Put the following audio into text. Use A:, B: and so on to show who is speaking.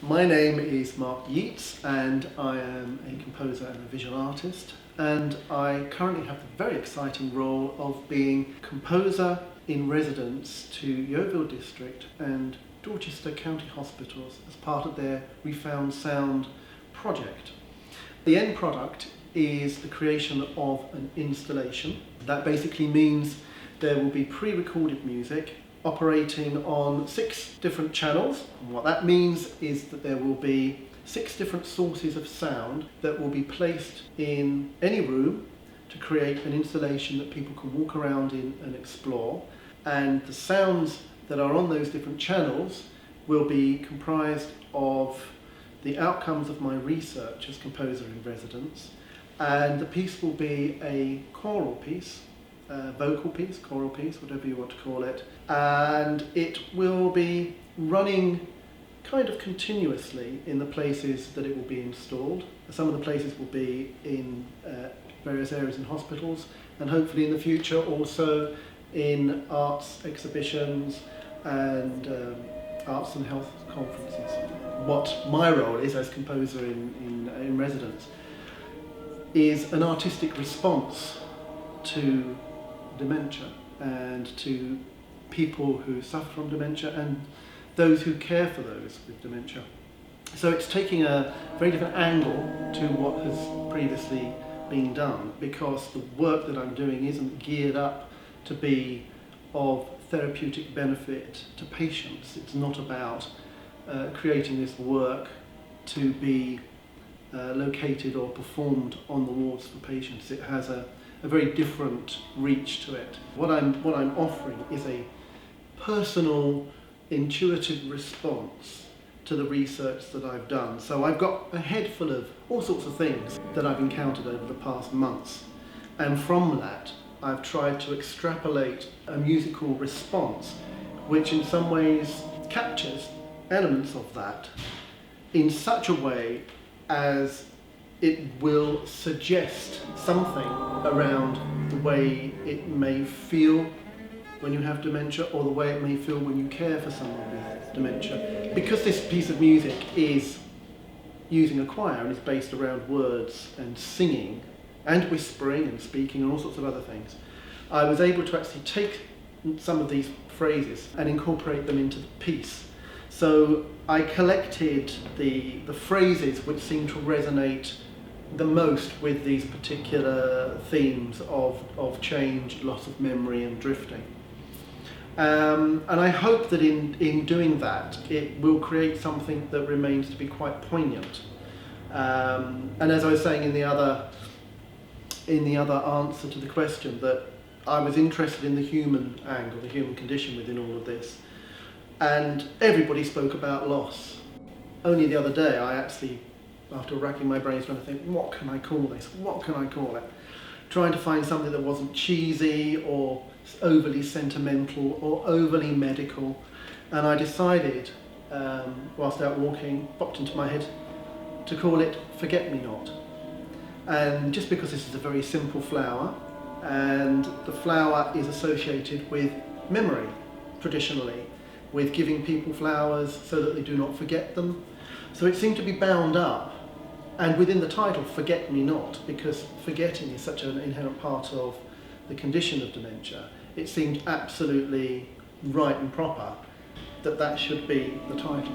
A: My name is Marc Yeats and I am a composer and a visual artist, and I currently have the very exciting role of being composer in residence to Yeovil District and Dorset County Hospitals as part of their Refound sound project. The end product is the creation of an installation. That basically means there will be pre-recorded music operating on 6 different channels. And what that means is that there will be 6 different sources of sound that will be placed in any room to create an installation that people can walk around in and explore. And the sounds that are on those different channels will be comprised of the outcomes of my research as composer in residence, and the piece will be a choral piece, vocal piece, choral piece, whatever you want to call it, and it will be running kind of continuously in the places that it will be installed. Some of the places will be in various areas in hospitals, and hopefully in the future also in arts exhibitions and arts and health conferences. What my role is as composer in residence is an artistic response to dementia and to people who suffer from dementia and those who care for those with dementia. So it's taking a very different angle to what has previously been done, because the work that I'm doing isn't geared up to be of therapeutic benefit to patients. It's not about creating this work to be located or performed on the wards for patients. It has a very different reach to it. What I'm offering is a personal, intuitive response to the research that I've done. So I've got a head full of all sorts of things that I've encountered over the past months, and from that I've tried to extrapolate a musical response which in some ways captures elements of that in such a way as it will suggest something around the way it may feel when you have dementia, or the way it may feel when you care for someone with dementia. Because this piece of music is using a choir and is based around words and singing and whispering and speaking and all sorts of other things, I was able to actually take some of these phrases and incorporate them into the piece. So I collected the phrases which seem to resonate the most with these particular themes of change, loss of memory and drifting. And I hope that in doing that it will create something that remains to be quite poignant. And as I was saying in the other answer to the question, that I was interested in the human angle, the human condition within all of this. And everybody spoke about loss. Only the other day I actually, after racking my brains trying to think, what can I call this? What can I call it? Trying to find something that wasn't cheesy or overly sentimental or overly medical. And I decided, whilst out walking, popped into my head to call it Forget-Me-Not. And just because this is a very simple flower, and the flower is associated with memory, traditionally, with giving people flowers so that they do not forget them. So it seemed to be bound up, and within the title, Forget Me Not, because forgetting is such an inherent part of the condition of dementia, it seemed absolutely right and proper that that should be the title.